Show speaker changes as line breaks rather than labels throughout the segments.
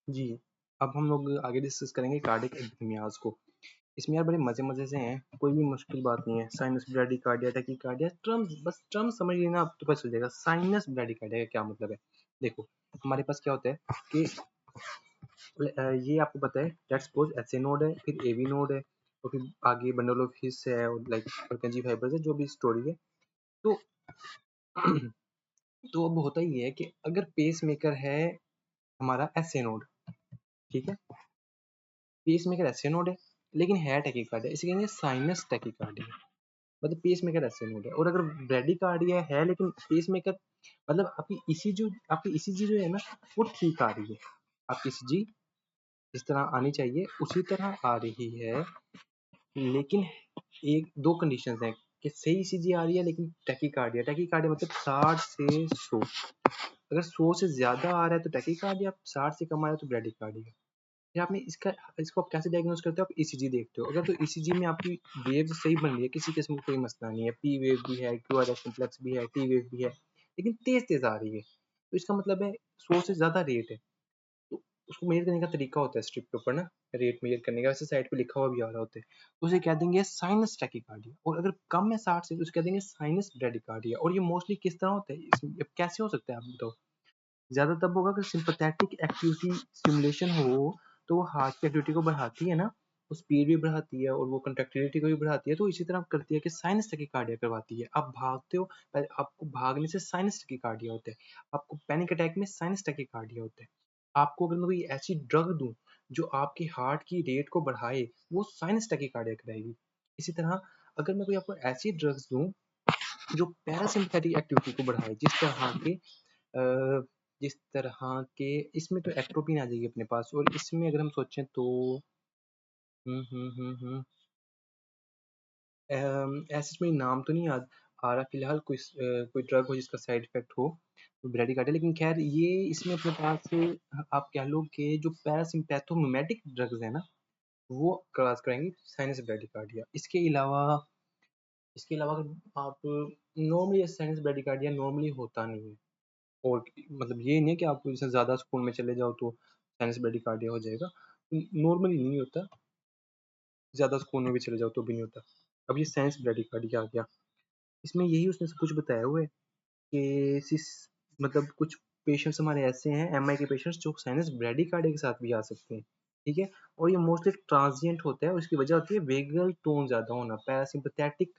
जी, अब हम लोग आगे डिस्कस करेंगे कार्डियक एरिथमियाज़ को। इसमें यार बड़े मज़े-मज़े से हैं, कोई भी मुश्किल बात नहीं है। साइनस ब्रैडीकार्डिया, टैकीकार्डिया टर्म्स समझ लेना, आप तो पता चल जाएगा। साइनस ब्रैडीकार्डिया का क्या मतलब है? देखो, हमारे पास क्या होता है कि ये आपको पता है, लेट्स सपोज एसए नोड है, फिर एवी नोड है, और फिर आगे बंडल ऑफ हिस है और लाइक पल्केंजी फाइबर्स है, जो भी स्टोरी है। तो तो अब होता ही है कि अगर पेसमेकर है हमारा एसए नोड, ठीक है? पेसमेकर एसए नोड है, लेकिन है टैकीकार्डिया, इसे कहेंगे साइनस टैकीकार्डिया। मतलब पेसमेकर एसए नोड है। और अगर ब्रैडीकार्डिया है लेकिन पेसमेकर, मतलब आपकी ईसीजी जो है ना, वो ठीक आ रही है। आपकी ईसीजी जिस तरह आनी चाहिए उसी तरह आ रही है, लेकिन एक दो कंडीशंस हैं कि सही ईसीजी आ रही है लेकिन टैकीकार्डिया मतलब 60 से 100। अगर 100 से ज्यादा आ रहा है तो टैकीकार्डिया, 60 से कम आ रहा है तो ब्रैडीकार्डिया। फिर आपने इसको आप कैसे डायग्नोज करते हो? आप ईसीजी देखते हो। अगर तो ईसीजी में आपकी वेव सही बन रही है, किसी किस्म का कोई मसला नहीं है, पी वेव भी है, क्यूआरएस सिम्प्लेक्स भी है, टी वेव भी है, लेकिन तेज तेज आ रही है, तो इसका मतलब है 100 से ज्यादा रेट है। तो उसको मेजर करने का तरीका होता है स्ट्रिप के ऊपर ना, रेट मेजर करने का, वैसे साइड पे लिखा हुआ भी आ रहा होता है, तो उसे कह देंगे साइनस टैकीकार्डिया। और अगर कम है 60 से तो उसे कह देंगे साइनस ब्रैडीकार्डिया। और ये मोस्टली किस तरह होता है, इसमें कैसे हो सकता है आप बताओ? ज़्यादा तब होगा कि सिंपैथेटिक एक्टिविटी स्टिमुलेशन हो, तो वो हार्ट की एक्टिविटी को बढ़ाती है ना, वो स्पीड भी बढ़ाती है और वो कंट्रैक्टिलिटी को भी बढ़ाती है। तो इसी तरह करती है कि साइनस टैकीकार्डिया करवाती है। आप भागते हो, पहले आपको भागने से साइनस टैकीकार्डिया होता है, आपको पैनिक अटैक में साइनस टैकीकार्डिया होता है। आपको अगर मैं कोई ऐसी ड्रग दूं जो आपकी हार्ट की रेट को बढ़ाए, वो साइनस टैकीकार्डिया कराएगी। इसी तरह अगर मैं कोई आपको ऐसी ड्रग्स दूं जो पैरासिम्पैथेटिक एक्टिविटी को बढ़ाए, जिस तरह के इसमें तो एट्रोपिन आ जाएगी अपने पास। और इसमें अगर हम सोचें तो हम्म हम्म हम्म हम्म ऐसे इसमें नाम तो नहीं याद आ रहा फिलहाल, कोई ड्रग हो जिसका साइड इफेक्ट हो तो ब्रैडीकार्डिया। लेकिन खैर ये इसमें अपने पास आप कह लो कि जो पैरासिम्पैथोमिमेटिक ड्रग्स है ना, वो क्लास करेंगे साइनस ब्रैडीकार्डिया। इसके अलावा अगर आप नॉर्मली साइनस ब्रैडीकार्डिया नॉर्मली होता नहीं है। और मतलब ये नहीं है कि आप जैसे ज़्यादा स्कूल में चले जाओ तो साइनस ब्रैडीकार्डिया हो जाएगा, नॉर्मली नहीं होता। ज़्यादा स्कूल में भी चले जाओ तो भी नहीं होता। अब ये साइनस ब्रैडीकार्डिया आ गया, इसमें यही उसने सब कुछ बताया हुआ है कि मतलब कुछ पेशेंट्स हमारे ऐसे हैं, एमआई के पेशेंट्स, जो साइनस ब्रैडीकार्डिया के साथ भी आ सकते हैं, ठीक है? और ये मोस्टली ट्रांजिएंट होता है और इसकी वजह होती है वेगल टोन ज़्यादा होना, पैरासिम्पैथेटिक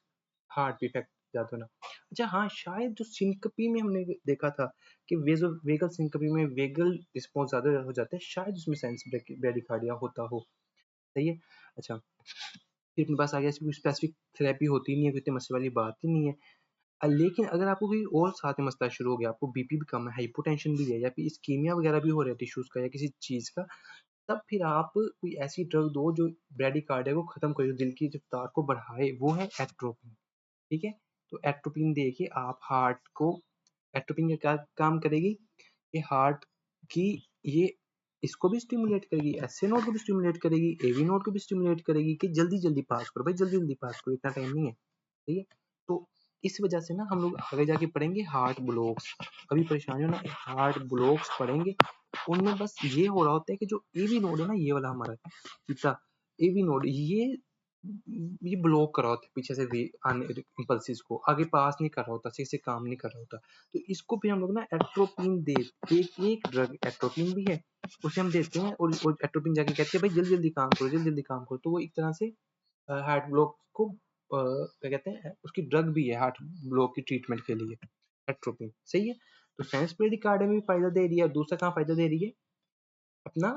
हार्ट इफेक्ट ज़्यादा होना। अच्छा हाँ, शायद जो सिंकपी में हमने देखा था कि वेगल सिंकपी में वेगल रिस्पॉन्स ज़्यादा हो जाता है, शायद उसमें साइनस ब्रैडीकार्डिया होता हो। सही है। अच्छा, फिर अपने पास आ गया, इसमें स्पेसिफिक थेरेपी होती नहीं है, कोई इतने मसले वाली बात ही नहीं है। लेकिन अगर आपको कोई और साथ में मसला शुरू हो गया, आपको बीपी भी कम है, हाइपोटेंशन भी है, या फिर इस्कीमिया वगैरह भी हो रहा है टिश्यूज का या किसी चीज़ का, तब फिर आप कोई ऐसी ड्रग दो जो ब्रैडीकार्डिया को खत्म करे, जो दिल की रफ्तार को बढ़ाए, वो है एट्रोपिन। ठीक है? तो एट्रोपिन दे के आप हार्ट को, एट्रोपिन का क्या काम करेगी, ये हार्ट की, ये इसको भी स्टिमुलेट करेगी, एसए नोड को भी स्टिमुलेट करेगी, एवी नोड को भी स्टिमुलेट करेगी कि जल्दी जल्दी पास करो भाई, जल्दी जल्दी पास करो, इतना टाइम नहीं है। ठीक है? तो इस वजह से ना हम लोग आगे जाके पढ़ेंगे हार्ट ब्लॉक्स। अभी परेशानी हो ना, हार्ट ब्लॉक्स पढ़ेंगे, उनमें बस ये हो रहा होता है कि जो एवी नोड है ना, ये वाला हमारा पिता एवी नोड, ये ब्लॉक कर रहा होता है पीछे से आने इम्पल्सिस को, आगे पास नहीं कर रहा होता, सही से काम नहीं कर रहा होता। तो इसको भी हम लोग ना एट्रोपिन दे, एक ड्रग एट्रोपिन भी है, उसे हम देते हैं, और एट्रोपिन जाके कहते हैं भाई जल्दी जल्दी काम करो, जल्दी जल्दी काम करो। तो वो एक तरह से हार्ट ब्लॉक को क्या कहते हैं, उसकी ड्रग भी है हार्ट ब्लॉक की ट्रीटमेंट के लिए, एट्रोपिन। सही है। तो साइनस ब्रैडीकार्डिया में भी फायदा दे रही है, दूसरा कहाँ फायदा दे रही है, अपना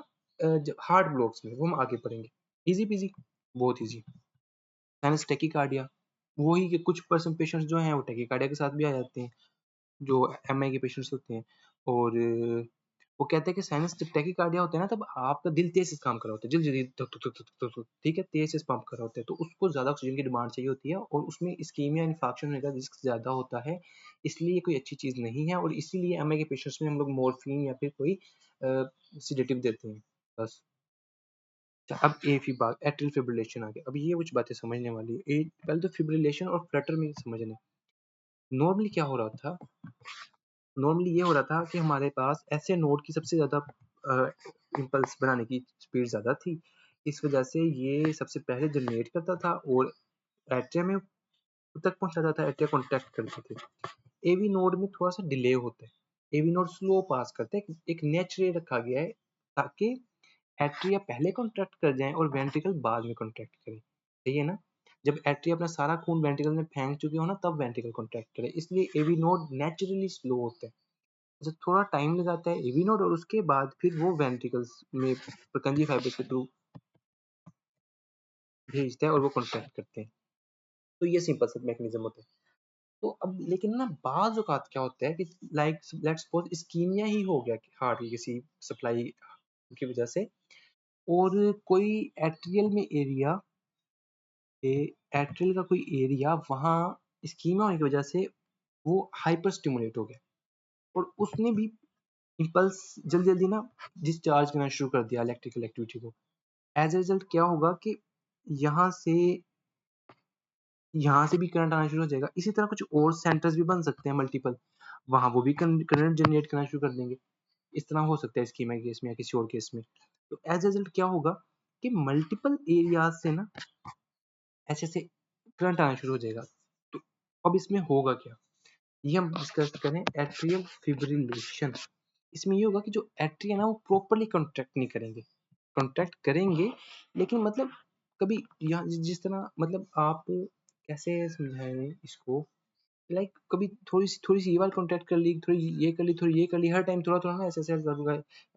हार्ट ब्लॉक्स में, वो हम आगे पढ़ेंगे। इजी पीजी, बहुत इजी। साइनस टैकीकार्डिया, वही कि कुछ परसेंट पेशेंट्स जो हैं वो टैकीकार्डिया के साथ भी आ जाते हैं, जो एमआई के पेशेंट्स होते हैं। और वो कहते हैं कि साइनस जब टैकीकार्डिया होता है ना, तब आपका दिल तेज से काम कर रहा होता है, जल्दी जल्दी धक धक धक धक धक, ठीक है, तेज से पंप कर रहा होता है, तो उसको ज्यादा ऑक्सीजन की डिमांड चाहिए होती है, और उसमें इस्कीमिया इन्फाक्शन होने का रिस्क ज्यादा होता है। इसलिए ये कोई अच्छी चीज नहीं है, और इसीलिए एमआई के पेशेंट्स में हम लोग मॉर्फिन या फिर कोई सिडेटिव देते हैं बस। अच्छा, अब एट्रियल फिब्रिलेशन आ गया। अब ये कुछ बातें समझने वाली है। पहले तो फिब्रिलेशन और फ्लटर में समझना है। नॉर्मली क्या हो रहा था, नॉर्मली ये हो रहा था कि हमारे पास ऐसे नोड की सबसे ज्यादा इम्पल्स बनाने की स्पीड ज़्यादा थी, इस वजह से ये सबसे पहले जनरेट करता था और एट्रिया में तक पहुंचाता था, एट्रिया कॉन्ट्रैक्ट करते थे। एवी नोड में थोड़ा सा डिले होता है, एवी नोड स्लो पास करते हैं, एक नेचुरल रखा गया है ताकि एट्रिया पहले कॉन्ट्रैक्ट कर जाए और वेंट्रिकल बाद में कॉन्ट्रैक्ट करे, सही है ना। जब एट्रिया अपना सारा खून वेंट्रिकल में फेंक चुके हो ना, तब वेंट्रिकल कॉन्ट्रैक्ट करे, इसलिए एवी नोड नेचुरली स्लो होता है, जब थोड़ा टाइम लगाता है एवी नोड और उसके बाद फिर वो वेंट्रिकल्स में प्रकंजी फाइबर के थ्रू भेजता है और वो कॉन्ट्रैक्ट करते हैं। तो ये सिंपल सा मैकेनिज्म होता है। तो अब लेकिन ना बाज़ औक़ात क्या होता है कि लाइक लेट्स सपोज़ इस्कीमिया ही हो गया हार्ट की किसी सप्लाई की वजह से, और कोई एट्रियल में एरिया एट्रियल का कोई एरिया वहाँ इस्कीमिया होने की वजह से वो हाइपर स्टिमुलेट हो गया और उसने भी इम्पल्स जल्दी-जल्दी ना डिस्चार्ज करना शुरू कर दिया इलेक्ट्रिकल एक्टिविटी को। एज़ अ रिज़ल्ट क्या होगा कि यहाँ से यहाँ से भी करंट आना शुरू हो जाएगा। इसी तरह कुछ और सेंटर्स भी बन सकते हैं मल्टीपल, वहाँ वो भी करंट जनरेट करना शुरू कर देंगे। इस तरह हो सकता है इस्कीमिया केस में या किसी और केस में। तो एज़ अ रिज़ल्ट क्या होगा कि मल्टीपल एरियाज़ से ना ऐसे-ऐसे करंट आना शुरू हो जाएगा। तो अब इसमें होगा क्या? ये हम डिस्कस करें एट्रियल फिब्रिलेशन। इसमें ये होगा कि जो एट्रिया है ना वो प्रॉपर्ली कॉन्ट्रैक्ट नहीं करेंगे। कॉन्ट्रैक्ट करेंगे लेकिन मतलब कभी यहाँ जिस तरह मतलब आप कैसे समझाएँ इसको, लाइक कभी थोड़ी-सी ये वाली कॉन्ट्रैक्ट कर ली, थोड़ी ये कर ली, हर टाइम थोड़ा-थोड़ा ना ऐसे-ऐसे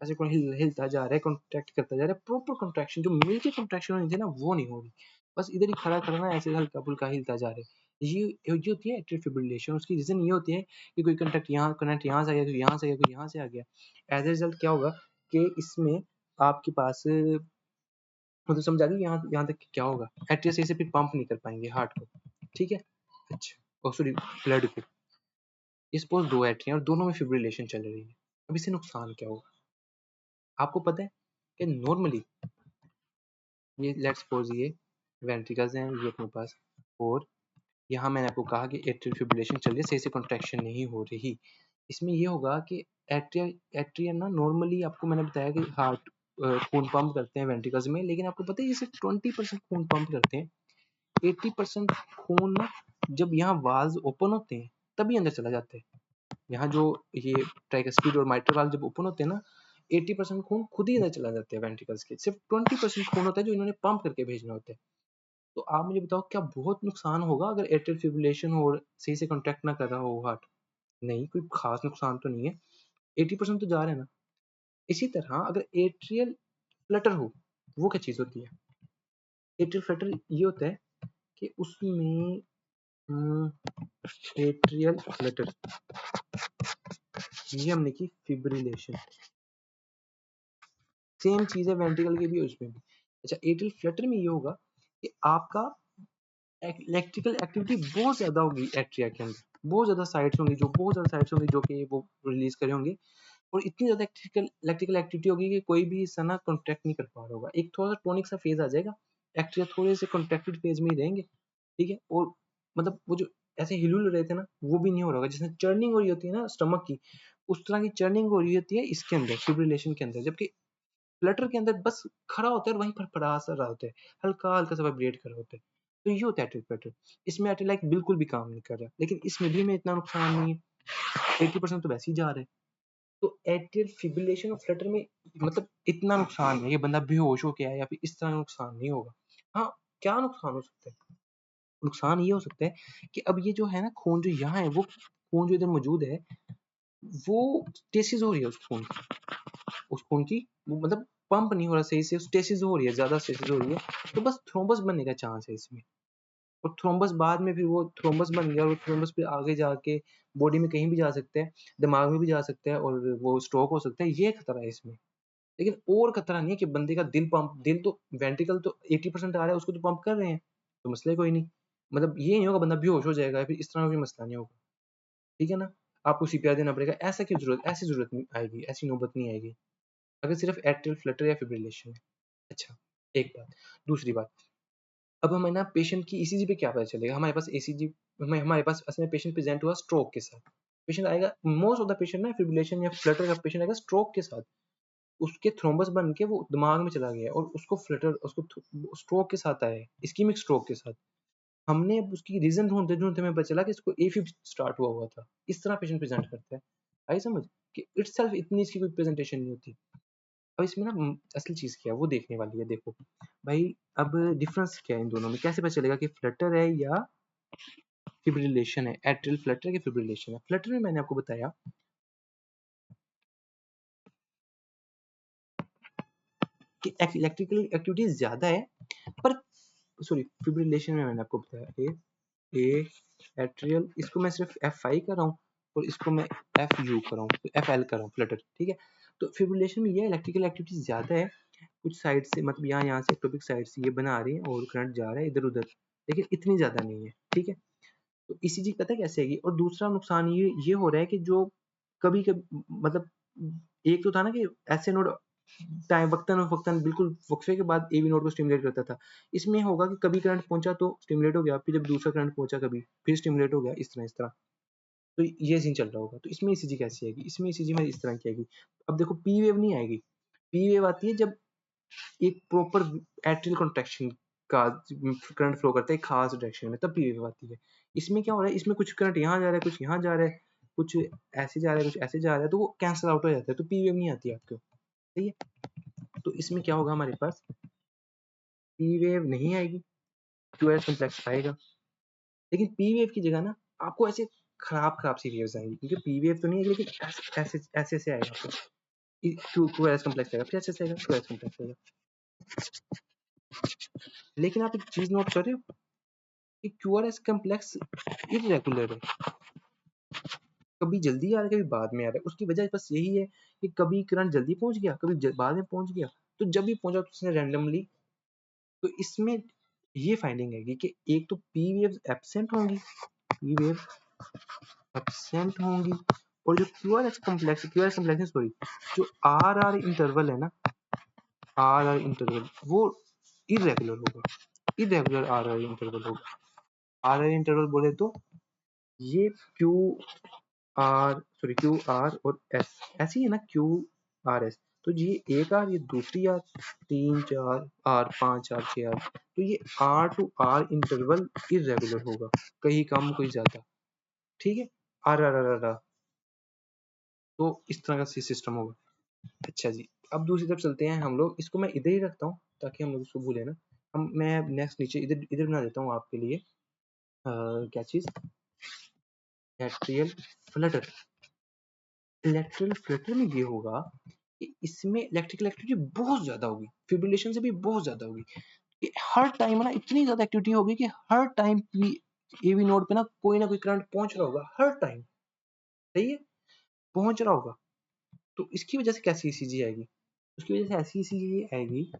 ऐसे कोई हिलता जा रहा है, कॉन्ट्रैक्ट करता जा रहा है। प्रॉपर कॉन्ट्रैक्शन जो मिलके कॉन्ट्रैक्शन होनी चाहिए ना वो नहीं हो रही। बस इधर ही खड़ा-खड़ा ना ऐसे हल्का-फुल्का हिलता जा रहा है। ये होती है एट्रियल फिब्रिलेशन। उसकी रीज़न ये होती है कि कोई करंट यहाँ से आ गया, कोई यहाँ से आ गया, कोई यहाँ से आ गया। एज़ अ रिज़ल्ट क्या होगा कि इसमें आपके पास मतलब समझ आ गई यहाँ यहाँ तक कि क्या होगा? एट्रिया सही से फिर पंप नहीं कर पाएँगे हार्ट को, ठीक है? अच्छा, ओह सॉरी, ब्लड को। सपोज़ 2 एट्रिया और दोनों में फिब्रिलेशन चल रही है। अब इससे नुकसान क्या होगा? आपको पता है कि नॉर्मली ये लेट्स सपोज़ ये वेंट्रिकल्स हैं ये अपने पास, और यहाँ मैंने आपको कहा कि एट्रियल फिब्रिलेशन चल रही है, सही से कॉन्ट्रैक्शन नहीं हो रही। इसमें ये होगा कि एट्रिया एट्रिया ना नॉर्मली आपको मैंने बताया कि हार्ट खून पंप करते हैं वेंट्रिकल्स में, लेकिन आपको पता है ये सिर्फ 20% खून पंप करते हैं। 80% खून ना जब यहाँ वाल्व्स ओपन होते हैं तभी अंदर चला जाता है। यहाँ जो ये ट्राइकस्पिड और माइट्रल वाल्व जब ओपन होते हैं ना, 80% खून खुद ही अंदर चला जाता है वेंट्रिकल्स के। सिर्फ 20% खून होता है जो इन्होंने पंप करके भेजना होता है। तो आप मुझे बताओ क्या बहुत नुकसान होगा अगर एट्रियल फिब्रिलेशन और सही से कॉन्ट्रैक्ट ना कर रहा हो हार्ट? नहीं, कोई खास नुकसान तो नहीं है। 80% तो जा रहा है ना। इसी तरह अगर एट्रियल फ्लटर हो, वो क्या चीज़ होती है? एट्रियल फ्लटर ये होता है कि उसमें एट्रियल फ्लटर ये हमने की फिब्रिलेशन, सेम चीज़ है वेंट्रिकल के भी उसमें भी। अच्छा, एट्रियल फ्लटर में ये होगा कि आपका इलेक्ट्रिकल एक्टिविटी बहुत ज़्यादा होगी एट्रिया के अंदर, बहुत ज़्यादा साइट्स होंगी जो कि वो रिलीज़ करे होंगे, और इतनी ज़्यादा इलेक्ट्रिकल एक्टिविटी होगी कि कोई भी हिस्सा ना कॉन्ट्रैक्ट नहीं कर पा रहा होगा। एक थोड़ा-सा टोनिक सा फेज़ आ जाएगा, एट्रिया थोड़े से कॉन्ट्रैक्टेड फेज़ में ही रहेंगे, ठीक है? और मतलब वो जो ऐसे हिल-हुल रहे थे ना, वो भी नहीं हो रहा होगा। जिसमें चर्निंग हो रही होती है ना स्टमक की, उस तरह की चर्निंग हो रही होती है इसके अंदर, फिब्रिलेशन के अंदर। जबकि फ्लटर के अंदर बस खड़ा होता है और वहीं फड़फड़ा सा रहा होता है, हल्का-हल्का सा वाइब्रेट कर रहा होता है। तो ये होता है एट्रियल फ्लटर। इसमें एट्रियल बिल्कुल भी काम नहीं कर रहा, लेकिन इसमें भी हमें इतना नुकसान नहीं है, 80% तो वैसे ही जा रहा है। तो एट्रियल फिब्रिलेशन और फ्लटर में मतलब इतना नुकसान है, ये बंदा बेहोश हो के आए या फिर इस तरह नुकसान नहीं होगा। हाँ, क्या नुकसान हो सकता है? नुकसान ये हो सकता है कि अब ये जो है ना खून जो यहाँ है, वो खून जो इधर मौजूद है, वो स्टेसिस हो रही है उस खून की, वो मतलब पंप नहीं हो रहा सही से, स्टेसिस हो रही है, ज़्यादा स्टेसिस हो रही है, तो बस थ्रोम्बस बनने का चांस है इसमें। और थ्रोम्बस बाद में फिर वो थ्रोम्बस बन गया और थ्रोम्बस फिर आगे जाके बॉडी में कहीं भी जा सकता है, दिमाग में भी जा सकता है और वो स्ट्रोक हो सकता है, ये खतरा है इसमें। लेकिन और खतरा नहीं है कि बंदे का दिल तो वेंट्रिकल तो 80% आ रहा है, उसको तो पंप कर रहे हैं, तो मसला ही कोई नहीं। मतलब ये नहीं होगा बंदा बेहोश हो जाएगा, फिर इस तरह का कोई मसला नहीं होगा, ठीक है ना? आपको सीपीआर देना पड़ेगा, ऐसी ज़रूरत नहीं आएगी, ऐसी नौबत नहीं आएगी, अगर सिर्फ एट्रियल फ्लटर या फिब्रिलेशन है। अच्छा, एक बात। दूसरी बात, अब हमें ना पेशेंट की ईसीजी पे क्या पता चलेगा? हमारे पास ईसीजी हमारे पास असल में पेशेंट प्रेज़ेंट हुआ स्ट्रोक के साथ। पेशेंट आएगा, मोस्ट ऑफ द पेशेंट ना फिब्रिलेशन या फ्लटर का पेशेंट आएगा स्ट्रोक के साथ। उसके थ्रोम्बस बन के वो दिमाग में चला गया और उसको फ्लटर उसको स्ट्रोक के साथ आया है, इस्कीमिक स्ट्रोक के साथ। हमने अब उसकी रीजन ढूंढते ढूंढते हमें पता चला कि इसको एफib स्टार्ट हुआ हुआ था। इस तरह पेशेंट प्रेजेंट करता है। आई समझ कि इटसेल्फ इतनी इसकी कोई प्रेजेंटेशन नहीं होती। अब इसमें ना असली चीज क्या है वो देखने वाली है। देखो भाई, अब डिफरेंस क्या है इन दोनों में, कैसे पता चलेगा कि फ्लटर है या फिब्रिलेशन है, एट्रियल फ्लटर की फिब्रिलेशन है। फ्लटर में मैंने आपको बताया कि इलेक्ट्रिकल एक्टिविटी ज्यादा है, पर सॉरी फिब्रिलेशन में मैंने आपको बताया ए एट्रियल, इसको मैं सिर्फ एफ आई कर रहा हूँ और इसको मैं एफ यू कर रहा हूँ, एफ एल कर रहा हूँ फ्लटर, ठीक है। तो फिब्रिलेशन में ये इलेक्ट्रिकल एक्टिविटी ज्यादा है, कुछ साइड से मतलब यहाँ से एक्टोपिक साइड से ये बना रही है और करंट जा रहा है इधर उधर, लेकिन इतनी ज्यादा नहीं है, ठीक है। तो ईसीजी पता है कैसे आएगी। और दूसरा नुकसान ये हो रहा है कि जो कभी कभी मतलब एक तो था ना कि ऐसे नोड टाइम वक्तन बिल्कुल वक्फे के बाद एवी नोड को स्टिमुलेट करता था। इसमें होगा कि कभी करंट पहुंचा तो स्टिमुलेट हो गया, फिर जब दूसरा करंट पहुंचा कभी फिर स्टिमुलेट हो गया, इस तरह। तो ये सीन चल रहा होगा। तो इसमें ईसीजी कैसी आएगी, इसमें ईसीजी में इस तरह की आएगी। अब देखो पी वेव नहीं आएगी, पी वेव आती है जब एक प्रॉपर एट्रियल कॉन्ट्रैक्शन का करंट फ्लो करता है एक खास डायरेक्शन में, तब पी वेव आती है। इसमें क्या हो रहा है, इसमें कुछ करंट यहाँ जा रहा है, कुछ यहाँ जा रहा है, कुछ ऐसे जा रहा है, कुछ ऐसे जा रहा है, तो वो कैंसिल आउट हो जाता है, तो पी वेव नहीं आती आपको, सही है। तो इसमें क्या होगा, हमारे पास पी वेव नहीं आएगी, क्यूआरएस कॉम्प्लेक्स आएगा। लेकिन पी वेव की जगह ना आपको ऐसे खराब खराब सी वेव्स आएंगी, क्योंकि पी वेव तो नहीं है लेकिन ऐसे ऐसे से आएगा आपको, क्यूआरएस कॉम्प्लेक्स आएगा, फिर ऐसे से आएगा, क्यूआरएस कॉम्प्लेक्स आएगा। लेकिन आप एक चीज नोट कर रहे हो कि क्यूआरएस कॉम्प्लेक्स इरेगुलर है, कभी जल्दी आ रहा है कभी बाद में आ रहा है। उसकी वजह बस यही है कि कभी करंट जल्दी पहुंच गया, कभी बाद में पहुंच गया, तो जब भी पहुंचा तो उसने रैंडमली। तो इसमें ये फाइंडिंग है कि एक तो पी वेव एब्सेंट होंगी, पी वेव एब्सेंट होंगी, और जो क्यूआरएस कॉम्प्लेक्स सॉरी जो आर आर इंटरवल है ना, आर आर इंटरवल वो इरेगुलर होगा, इरेगुलर आर आर इंटरवल होगा। आर आर इंटरवल बोले तो ये क्यू आर और एस ऐसी है ना, क्यू आर एस, तो ये एक आर, ये दूसरी आर, 3 4 आर 5 आर 6 आर, तो ये R to R interval irregular होगा, कहीं कम कोई ज्यादा, ठीक है। R R R R R. तो इस तरह का सिस्टम होगा। अच्छा जी, अब दूसरी तरफ चलते हैं हम लोग, इसको मैं इधर ही रखता हूँ ताकि हम लोग इसको भूले ना। हम मैं नेक्स्ट नीचे इधर इधर बना देता हूँ आपके लिए क्या चीज, एट्रियल फ्लटर। इलेक्ट्रिकल फ्लटर में ये होगा कि इसमें इलेक्ट्रिकल एक्टिविटी बहुत ज्यादा होगी, फिब्रिलेशन से भी बहुत ज्यादा होगी। हर टाइम ना इतनी ज्यादा एक्टिविटी होगी कि हर टाइम एवी नोड पे ना कोई करंट पहुंच रहा होगा, हर टाइम, सही है, पहुंच रहा होगा। तो इसकी वजह से कैसी ईसीजी आएगी, उसकी वजह से ऐसी ईसीजी आएगी,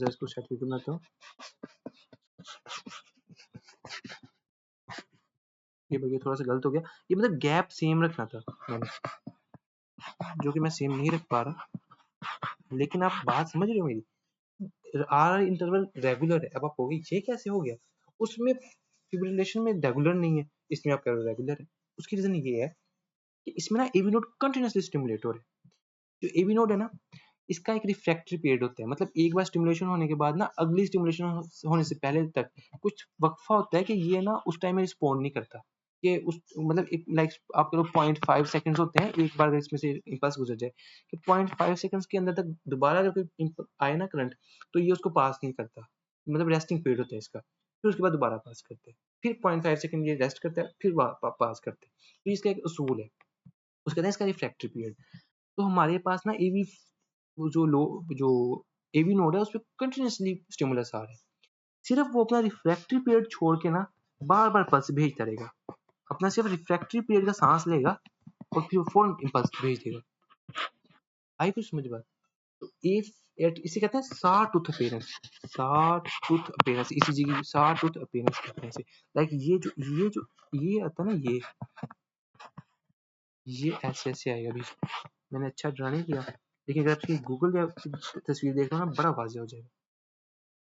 इसको सेट करके बनाता हूँ। ये भैया थोड़ा सा गलत हो गया, ये मतलब गैप सेम रखना था मैंने, जो कि मैं सेम नहीं रख पा रहा, लेकिन आप बात समझ रहे हो मेरी। आर इंटरवल रेगुलर है, अब आप कहोगे ये कैसे हो गया, उसमें फिब्रिलेशन में रेगुलर नहीं है, इसमें आप कह रहे हो रेगुलर है। उसकी रीजन ये है कि इसमें ना एवी नोड कंटिन्यूसली स्टिमुलेट हो रहे हैं। जो एवी नोड है ना, इसका एक रिफ्रैक्टरी पीरियड होता है, मतलब एक बार स्टिमुलेशन होने के बाद ना अगली स्टिमुलेशन होने से पहले तक कुछ वक्फा होता है कि ये ना उस टाइम में रिस्पॉन्ड नहीं करता, कि उस मतलब एक लाइक आप कह लो 0.5 सेकंड्स होते हैं एक बार इसमें से इम्पल्स गुजर जाए, कि 0.5 सेकंड्स के अंदर तक दोबारा अगर कोई आए ना करंट, तो ये उसको पास नहीं करता, मतलब रेस्टिंग पीरियड होता है इसका, फिर उसके बाद दोबारा पास करते हैं, फिर 0.5 सेकंड ये रेस्ट करता है, फिर पास करते हैं। तो इसका एक उसूल है, उसके कहते हैं इसका रिफ्रैक्टरी पीरियड। तो हमारे पास ना एवी जो एवी नोड है उसपे कंटिन्यूसली स्टिमुलस आ रहा है, सिर्फ वो अपना रिफ्रैक्टरी पीरियड छोड़ के ना बार बार पल्स भेजता रहेगा, अपना सिर्फ रिफ्रैक्टरी पीरियड का सांस लेगा और फिर फौरन इम्पल्स भेज देगा। आई कुछ समझ बात। तो इसे कहते हैं सा टूथ अपीयरेंस, सा टूथ अपीयरेंस, ईसीजी की सा टूथ अपीयरेंस कहते हैं इसे। लाइक ये आता है ना, ये ऐसे ऐसे आएगा भी, मैंने अच्छा ड्रा नहीं किया, लेकिन अगर आपकी गूगल या तस्वीर देख लो ना बड़ा वाज़ेह हो जाएगा,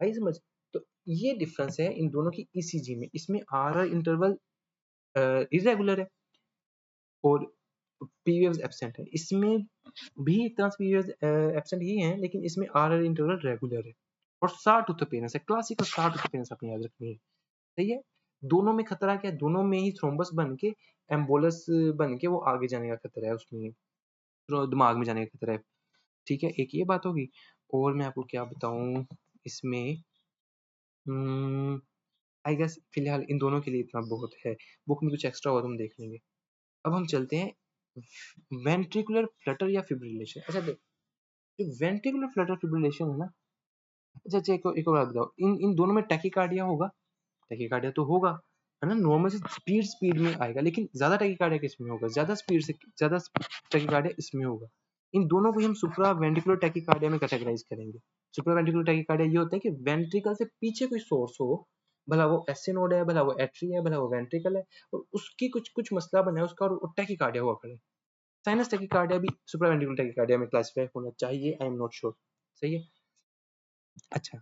आई समझ। तो ये डिफरेंस है इन दोनों की ईसीजी में, इसमें आर आर इंटरवल इरेगुलर है और पी वेव्स एब्सेंट है। इसमें भी एक तरह से पी वेव्स एब्सेंट ही हैं, लेकिन इसमें आर इंटरवल रेगुलर है और शार्ट उत्तरपेनिस है। क्लासिकल शार्ट उत्तरपेनिस अपनी याद रखनी है। सही है। दोनों में खतरा क्या है? दोनों में ही थ्रोम्बस बन के एम्बोलस बन के वो आगे जाने का खतरा है, उसमें तो दिमाग में जाने का खतरा है। ठीक है, एक ये बात होगी। और मैं आपको क्या बताऊं इसमें, आई गेस फिलहाल इन दोनों के लिए इतना बहुत है। बुक में कुछ एक्स्ट्रा हो तो हम देख लेंगे। अब हम चलते हैं वेंट्रिकुलर फ्लटर या फिब्रिलेशन। अच्छा देख, जो वेंट्रिकुलर फ्लटर फिब्रिलेशन है ना, अच्छा एक और बात बताओ, इन इन दोनों में टैकीकार्डिया होगा? टैकीकार्डिया तो होगा, है ना, नॉर्मल से स्पीड स्पीड में आएगा, लेकिन ज्यादा टैकीकार्डिया किसमें होगा? ज्यादा स्पीड से ज्यादा टैकीकार्डिया इसमें होगा। इन दोनों को हम सुप्रा वेंट्रिकुलर टैकीकार्डिया में कैटेगराइज करेंगे। सुप्रा वेंट्रिकुलर टैकीकार्डिया ये होता है कि वेंट्रिकल से पीछे कोई सोर्स हो, भला वो एसए नोड है, भला वो एट्री है, भला वो वेंट्रिकल है, और उसकी कुछ कुछ मसला बना है उसका और टैकीकार्डिया हुआ करे। साइनस टैकीकार्डिया भी सुप्रावेंट्रिकुलर टैकीकार्डिया में क्लासिफाई होना चाहिए, आई एम नॉट श्योर। सही है। अच्छा,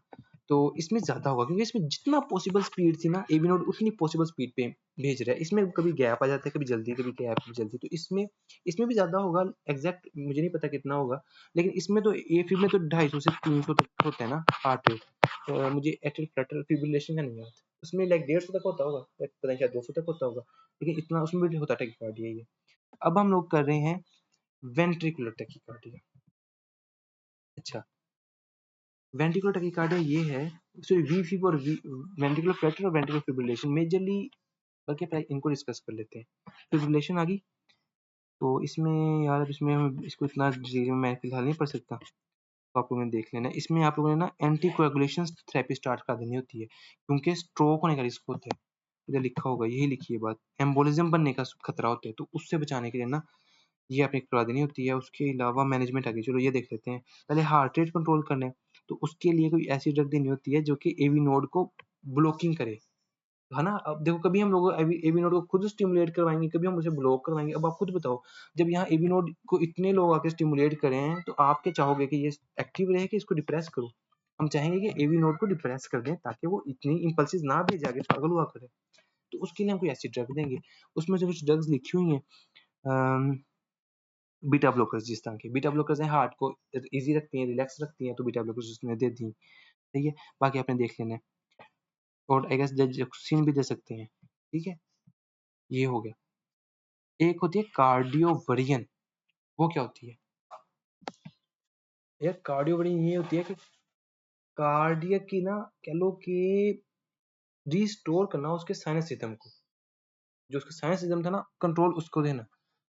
तो इसमें ज़्यादा होगा क्योंकि इसमें जितना पॉसिबल स्पीड थी ना, एवी नोड उतनी पॉसिबल स्पीड पे भेज रहा है। इसमें कभी गैप आ जाता है, कभी जल्दी, कभी गैप, कभी जल्दी, तो इसमें भी ज़्यादा होगा। एग्जैक्ट मुझे नहीं पता कितना होगा, लेकिन इसमें तो ए फिब में तो 250 से 300 तक होता है ना हार्ट रेट। मुझे एट्रियल फ्लटर फिब्रिलेशन का नहीं याद, उसमें लाइक 150 तक होता होगा, पता नहीं शायद 200 तक होता होगा, लेकिन इतना उसमें भी होता है टैकीकार्डिया ये। अब हम लोग कर रहे हैं वेंट्रिकुलर टैकीकार्डिया। अच्छा, वेंट्रिकुलर टैकीकार्डिया ये है, सॉरी वी फिब और वेंट्रिकुलर फ्लटर और वेंट्रिकुलर फिब्रिलेशन मेजरली, बल्कि पहले इनको डिस्कस कर लेते हैं। फिब्रिलेशन आ गई, तो इसमें यार इसमें हम इसको इतना डिटेल में मैं फिलहाल नहीं पढ़ सकता, तो आप लोगों ने देख लेना। इसमें आप लोगों ने ना एंटी कोएगुलेशन थेरेपी स्टार्ट कर देनी होती है, क्योंकि स्ट्रोक होने का रिस्क होता है। इधर लिखा होगा, यही लिखी है बात, एम्बोलिज्म बनने का खतरा होता है, तो उससे बचाने के लिए ना ये आपने करवा देनी होती है। उसके अलावा मैनेजमेंट आ गई, चलो ये देख लेते हैं। पहले हार्ट रेट कंट्रोल करना है, तो उसके लिए कोई ऐसी ड्रग देनी होती है जो कि एवी नोड को ब्लॉकिंग करे, है ना। अब देखो, कभी हम लोग एवी नोड को खुद स्टिमुलेट करवाएंगे, कभी हम उसे ब्लॉक करवाएंगे। अब आप खुद बताओ, जब यहाँ एवी नोड को इतने लोग आके स्टिमुलेट करें हैं, तो आप क्या चाहोगे कि ये एक्टिव रहे कि इसको डिप्रेस करो? हम चाहेंगे कि एवी नोड को डिप्रेस कर दें, ताकि वो इतनी इम्पल्सिस ना भेजे आगे, पागल हुआ करे। तो उसके लिए हम कोई ऐसी ड्रग देंगे। उसमें जो कुछ ड्रग्स लिखी हुई हैं, बीटा ब्लॉकर्स, जिस तरह के बीटा ब्लॉकर्स हैं, हार्ट को इजी रखती हैं, रिलैक्स रखती हैं, तो बीटा ब्लॉकर्स उसने दे दी। ठीक है, बाकी आपने देख लेना है। और आई गेस डाइजोक्सिन भी दे सकते हैं। ठीक है, ये हो गया। एक होती है कार्डियोवर्जन, वो क्या होती है यार? कार्डियोवर्जन ये होती है कि कार्डियक की ना, कह लो कि रिस्टोर करना उसके साइनस रिदम को, जो उसका साइनस रिदम था ना, कंट्रोल उसको देना।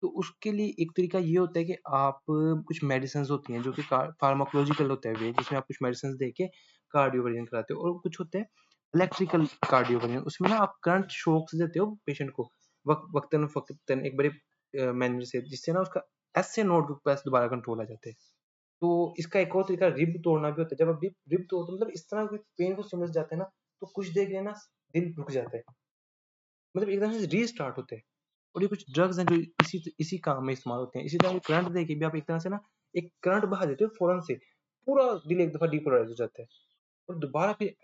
तो उसके लिए एक तरीका ये होता है कि आप कुछ मेडिसिन होती हैं जो कि फार्माकोलॉजिकल होता है वे, जिसमें आप कुछ मेडिसिन दे के कार्डियोवर्जन कराते हो, और कुछ होते हैं इलेक्ट्रिकल कार्डियोवर्जन, उसमें ना आप करंट शॉक्स देते हो पेशेंट को वक्तन फक्तन एक बड़े मैनर से, जिससे ना उसका ऐसे नोड के पास दोबारा कंट्रोल आ जाते हैं। तो इसका एक और तरीका रिब तोड़ना भी होता है। जब आप रिब तोड़ते हो, मतलब इस तरह कोई पेन को समझ जाते हैं ना, तो कुछ देर के लिए ना दिल रुक जाता है, मतलब एकदम से रीस्टार्ट होते हैं। और ये कुछ ड्रग्स हैं जो इसी इसी काम में इस्तेमाल होते हैं। इसी तरह करंट देके भी आप एक तरह से ना एक करंट बहा देते हो फौरन से, पूरा दिल एक दफा डिपोलराइज हो जाता है, और दोबारा फिर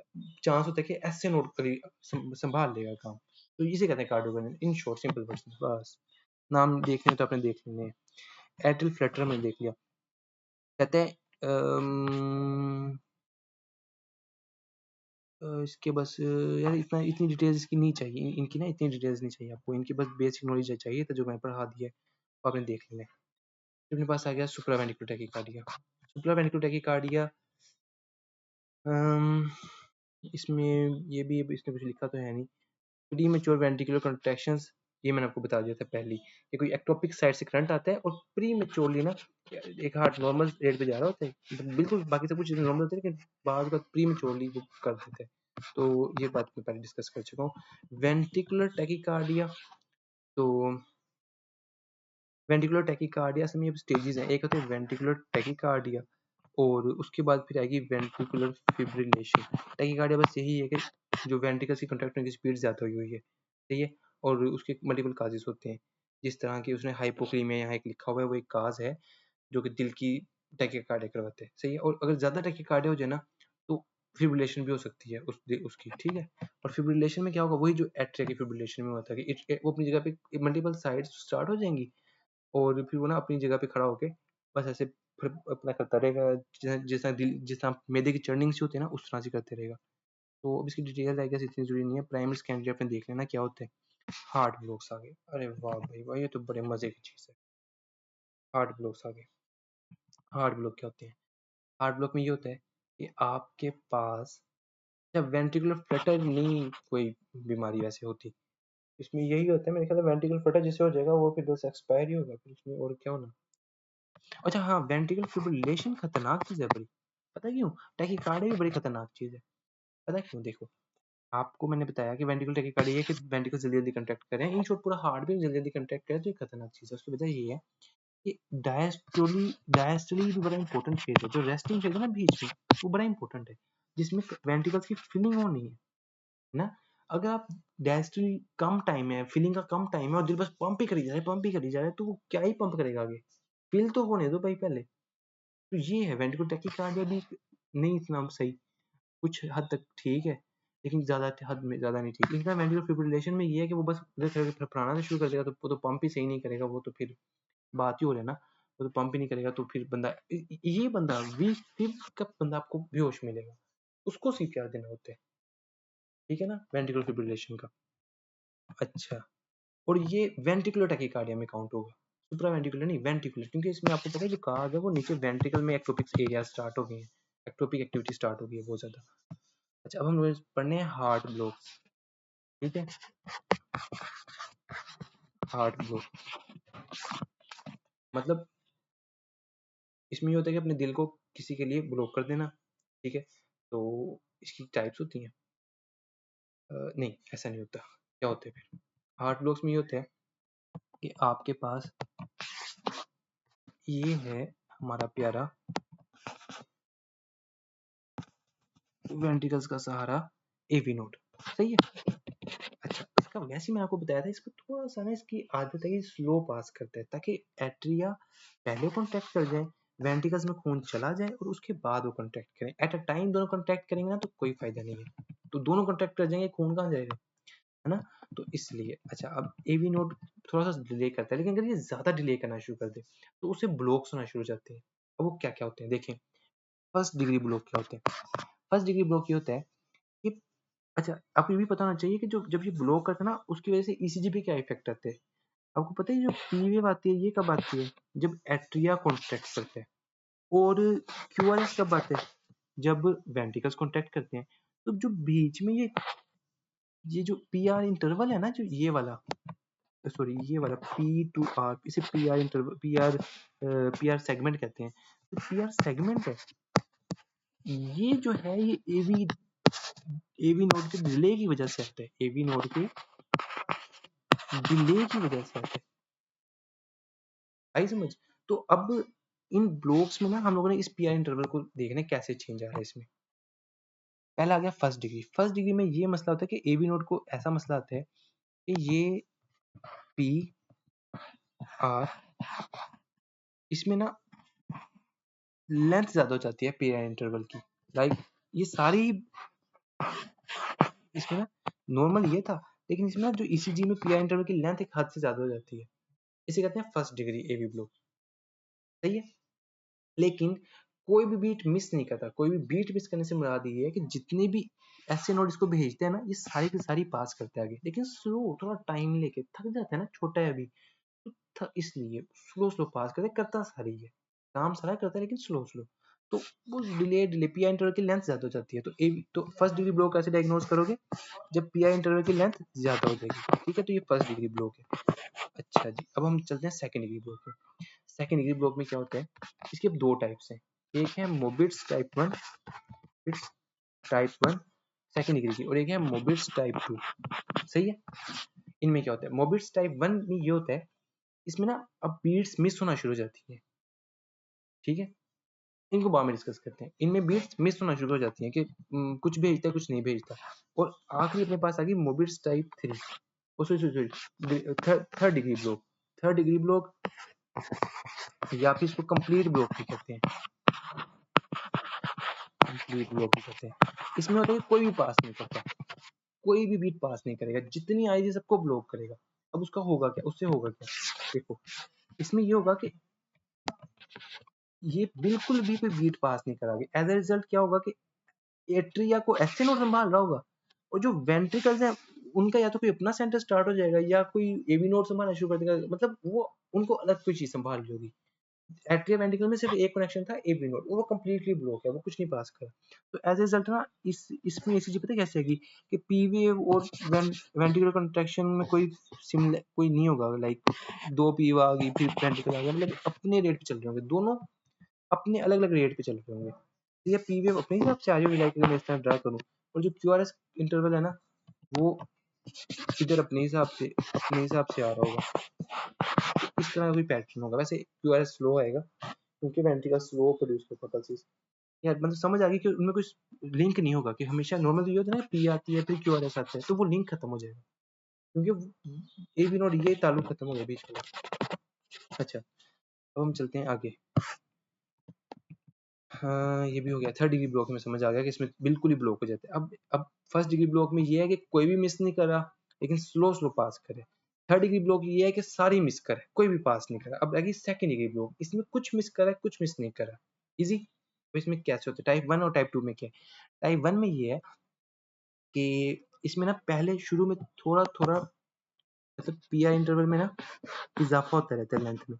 चांस होता है कि ऐसे नोट करी संभाल लेगा काम। तो इसे कहते हैं cardioversion, in short simple version. बस नाम देखने तो आपने देख लेने हैं। एट्रियल फ्लटर में देख लिया, कहते हैं इसके बस यार इतना इतनी डिटेल्स इसकी नहीं चाहिए, इनकी ना इतनी डिटेल्स नहीं चाहिए आपको, इनकी बस बेसिक नॉलेज चाहिए, तो जो मैं पढ़ा दिया है वो आपने देख लेना है। फिर अपने पास आ गया सुप्रावेंट्रिकुलर टैकीकार्डिया। सुप्रावेंट्रिकुलर टैकीकार्डिया, इसमें ये भी इसने कुछ लिखा तो है नहीं। प्रीमेच्योर वेंट्रिकुलर कॉन्ट्रैक्शंस, ये मैंने आपको बता दिया था पहले ही, कि कोई एक्टोपिक साइड से करंट आता है और प्रीमेच्योरली ना एक हार्ट नॉर्मल रेट पे जा रहा होता है, मतलब बिल्कुल बाकी सब कुछ नॉर्मल होता है, लेकिन बाद में प्रीमेच्योरली वो कर देते हैं। तो ये बात मैं पहले डिस्कस कर चुका हूँ। वेंट्रिकुलर टैकीकार्डिया, तो वेंट्रिकुलर टैकीकार्डिया में स्टेजेस हैं। एक होता है वेंट्रिकुलर टैकीकार्डिया, और उसके बाद फिर आएगी वेंट्रिकुलर फिब्रिलेशन। टैकीकार्डिया बस यही है कि जो वेंट्रिकल्स की कंट्रैक्शन की स्पीड ज़्यादा हुई हुई है, सही है, और उसके मल्टीपल काजेस होते हैं। जिस तरह की उसने हाइपोक्रीमिया यहाँ एक लिखा हुआ है, वो एक काज है जो कि दिल की टैकीकार्डिया करवाते हैं, सही है। और अगर ज़्यादा टैकीकार्डिया हो जाए ना, तो फिब्रिलेशन भी हो सकती है उसकी, ठीक है। और फिब्रिलेशन में क्या होगा, वही जो एट्रिया की फिब्रिलेशन में होता है कि वो अपनी जगह पे मल्टीपल साइड्स स्टार्ट हो जाएंगी और फिर वो ना अपनी जगह पे खड़ा होके बस ऐसे फिर अपना करता रहेगा, जिस तरह मैदे की चर्निंग से होती है ना, उस तरह से करते रहेगा। तो अब इसकी डिटेल आई गेस इतनी जरूरी नहीं है, प्राइमरी सेकेंडरी आपने देख लेना क्या होते हैं। हार्ट ब्लॉक्स आ गए, अरे वाह भाई वाह, ये तो बड़े मजे की चीज है। हार्ट ब्लॉक्स आ गए। हार्ट ब्लॉक क्या होते हैं? हार्ट ब्लॉक में ये होता है कि आपके पास जब वेंट्रिकुलर फ्लटर नहीं कोई बीमारी वैसे होती, इसमें यही होता है मेरे ख्याल से, वेंट्रिकुलर फ्लटर जिससे हो जाएगा वो फिर बस एक्सपायर ही होगा फिर इसमें, और क्या होना। अच्छा हाँ, वेंट्रिकुलर फिब्रिलेशन खतरनाक चीज है बड़ी, पता है क्यों? टैकीकार्डिया भी बड़ी खतरनाक चीज है, पता है क्यों? देखो, आपको मैंने बताया कि वेंट्रिकुलर टैकीकार्डिया है कि वेंट्रिकल जल्दी जल्दी कंट्रैक्ट करें, इन शॉर्ट पूरा हार्ट भी जल्दी जल्दी कंट्रैक्ट करे, तो ये खतरनाक चीज है। उसकी वजह ये है कि डायस्टोली भी बड़ा इंपॉर्टेंट फेज है, जो रेस्टिंग फेज है ना बीच में, वो बड़ा इंपॉर्टेंट है, जिसमें वेंट्रिकल्स की फिलिंग होनी है ना। अगर आप डायस्टोली कम टाइम है, फिलिंग का कम टाइम है और दिल बस पंप ही करी जा रहा है, पंप ही करी जा रहा है, तो वो क्या ही पंप करेगा आगे, फिल तो होने दो भाई पहले। तो ये है वेंट्रिकुलर टैकीकार्डिया भी नहीं इतना सही, कुछ हद तक ठीक है, लेकिन ज्यादा हद में ज्यादा नहीं ठीक। इनका वेंट्रिकुलर फिब्रिलेशन में ये है कि वो बस फड़फड़ाना शुरू कर देगा, तो वो तो पंप ही सही नहीं करेगा, वो तो फिर बात ही हो रहा है ना। वो तो पंप ही नहीं करेगा, तो फिर बंदा ये बंदा वीक, फिर कब बंदा आपको बेहोश मिलेगा, उसको सीपीआर देना होता है, ठीक है ना, वेंट्रिकुलर फिब्रिलेशन का। अच्छा, और ये वेंट्रिकुलर टैकीकार्डिया में काउंट होगा, सुप्रा वेंट्रिकुलर नहीं, वेंट्रिकुलर, क्योंकि इसमें आपको पता है जो कार्ड है वो नीचे वेंट्रिकल में एक्टोपिक एरिया स्टार्ट हो गए हैं, एक्टोपिक एक्टिविटी स्टार्ट हो गई है बहुत ज्यादा। अच्छा, अब हम लोग पढ़ने हैं हार्ट ब्लॉक, ठीक है। हार्ट ब्लॉक मतलब इसमें ये होता है कि अपने दिल को किसी के लिए ब्लॉक कर देना, ठीक है। तो इसकी टाइप्स होती हैं, नहीं ऐसा नहीं होता, क्या होता है फिर? हार्ट ब्लॉक्स में ये होता है कि आपके पास ये है हमारा प्यारा वेंट्रिकल्स का सहारा एवी नोड, सही है। अच्छा, इसका वैसे मैं आपको बताया था, इसको थोड़ा सा ना इसकी आदत है कि स्लो पास करता है, ताकि एट्रिया पहले कॉन्ट्रैक्ट कर जाए, वेंट्रिकल्स में खून चला जाए और उसके बाद वो कॉन्ट्रैक्ट करें। एट अ टाइम दोनों कॉन्ट्रैक्ट करेंगे ना तो कोई फायदा नहीं है, तो दोनों कॉन्ट्रैक्ट कर जाएंगे, खून कहाँ जाएगा, है ना। तो इसलिए अच्छा, अब एवी नोड थोड़ा सा डिले करता है, लेकिन अगर ये ज्यादा डिले करना शुरू कर दे तो उसे ब्लॉक्स होना शुरू हो जाते हैं। अब वो क्या क्या होते हैं देखें। फर्स्ट डिग्री ब्लॉक क्या होते हैं? फर्स्ट डिग्री ब्लॉक ये होता है कि अच्छा, आपको ये भी पता होना चाहिए कि जो जब ये ब्लॉक करता है ना, उसकी वजह से ईसीजी पे क्या इफेक्ट आते हैं। आपको पता है जो पी वेव आती है ये कब आती है? जब एट्रिया कॉन्ट्रैक्ट करते हैं। और क्यूआरएस कब आते हैं? जब वेंट्रिकल्स कॉन्ट्रैक्ट करते हैं। तो जो बीच में ये जो पी आर इंटरवल है ना, जो ये वाला, सॉरी ये वाला पी टू आर, इसे P R interval, P R segment कहते हैं। तो पी आर सेगमेंट है, ये जो है ये एवी नोड के डिले की वजह से आता है, एवी नोड के डिले की वजह से आता है, आई समझ। तो अब इन ब्लॉक्स में ना हम लोगों ने इस पीआर इंटरवल को देखना कैसे चेंज आ रहा है इसमें। पहला आ गया फर्स्ट डिग्री। फर्स्ट डिग्री में ये मसला होता है कि एवी नोड को ऐसा मसला आता है कि ये पी आर, इसमें ना लेंथ ज्यादा हो जाती है पीआर इंटरवल की, लाइक ये सारी, इसमें ना नॉर्मल ये था, लेकिन इसमें ना जो ईसीजी में पीआर इंटरवल की लेंथ एक हद से ज्यादा हो जाती है, इसे कहते हैं फर्स्ट डिग्री एवी ब्लॉक, सही है। लेकिन कोई भी बीट मिस नहीं करता, कोई भी बीट मिस करने से मुराद ये है कि जितने भी ऐसे नोड इसको भेजते हैं ना, ये सारी की सारी पास करते हैं आगे, लेकिन स्लो, थोड़ा टाइम लेके, थक जाता है ना, छोटा है अभी, तो इसलिए स्लो स्लो पास करते, करता सारी है, काम सारा करता है लेकिन स्लो स्लो। तो वो डिले पी आई इंटरवल की लेंथ ज्यादा हो जाती है। तो फर्स्ट डिग्री ब्लॉक कैसे डायग्नोज करोगे? जब पी आई इंटरवल की लेंथ ज्यादा हो जाएगी, ठीक है, तो ये फर्स्ट डिग्री ब्लॉक है। अच्छा जी, अब हम चलते हैं सेकंड डिग्री ब्लॉक पे। सेकंड डिग्री ब्लॉक में क्या होता है? इसके अब दो टाइप्स हैं, एक है Mobitz type 1, Mobitz type 1 second degree की, और एक है मोबिट्स टाइप 2, सही है। इनमें क्या होता है? मोबिट्स टाइप 1 में ये होता है, इसमें ना अब बीट्स मिस होना शुरू हो जाती है, ठीक है। इनको बाद में डिस्कस करते हैं। इनमें बीट्स मिस होना शुरू हो जाती है कि कुछ भेजता है कुछ नहीं भेजता। और आखिरी अपने पास आ गई Mobitz type 3, sorry sorry, third degree block. Third degree block या फिर इसको कंप्लीट ब्लॉक भी कहते हैं, कंप्लीट ब्लॉक भी कहते हैं। इसमें होता है कि कोई भी पास नहीं करता, कोई भी बीट पास नहीं करेगा, जितनी आई थी सबको ब्लॉक करेगा। अब उसका होगा क्या, उससे होगा क्या, देखो इसमें ये होगा कि ये बिल्कुल भी कोई बीट पास नहीं कराएगी। एज ए रिजल्ट क्या होगा कि एट्रिया को ऐसे नोड संभाल रहा होगा, और जो वेंट्रिकल्स हैं उनका या तो कोई अपना सेंटर स्टार्ट हो जाएगा या कोई एवी नोड संभालना शुरू कर देगा, मतलब वो उनको अलग कोई चीज संभाल रही होगी। एट्रिया वेंट्रिकल में सिर्फ एक कनेक्शन था एवी नोड, वो कंप्लीटली ब्लॉक है, वो कुछ नहीं पास कर। तो एज ए रिजल्ट ना इसमें ऐसी चीज पता है कैसे आएगी कि पी वेव और वेंट्रिकुलर कंट्रैक्शन में कोई सिमिलर कोई नहीं होगा, लाइक दो पी आ गई फिर वेंट्रिकल आ गया, मतलब अपने रेट पे चल रहे होंगे, दोनों अपने अलग अलग रेट पे चल रहे होंगे। तो ये पी वेव अपने हिसाब से आ रही होगी, लाइक मैं इस तरह ड्रा करूँ, और जो क्यू आर एस इंटरवल है ना वो इधर अपने हिसाब से आ रहा होगा। तो इस तरह का कोई पैटर्न होगा। वैसे क्यू आर एस स्लो आएगा क्योंकि वेंट्रिकल स्लो प्रोड्यूस करता है पल्सेस। यार मतलब समझ आ गई कि उनमें कोई लिंक नहीं होगा, कि हमेशा नॉर्मल ये होता है ना, पी आती है फिर क्यू आर एस आता है, तो वो लिंक खत्म हो जाएगा क्योंकि ए बी नोड ये ताल्लुक खत्म हो गया बीच में। अच्छा अब हम चलते हैं आगे। हाँ ये भी हो गया, थर्ड डिग्री ब्लॉक में समझ आ गया कि इसमें बिल्कुल ही ब्लॉक हो जाते हैं। अब फर्स्ट डिग्री ब्लॉक में ये है कि कोई भी मिस नहीं कर रहा लेकिन स्लो स्लो पास करे। थर्ड डिग्री ब्लॉक ये है कि सारी मिस करे, कोई भी पास नहीं करा। अब आएगी सेकंड डिग्री ब्लॉक, इसमें कुछ मिस करा कुछ मिस नहीं करा, इजी। तो इसमें कैसे होता है टाइप 1 और टाइप 2 में क्या है? टाइप 1 में ये है कि इसमें ना पहले शुरू में थोड़ा थोड़ा मतलब पी आर इंटरवल में ना इजाफा होता रहता है लेंथ में।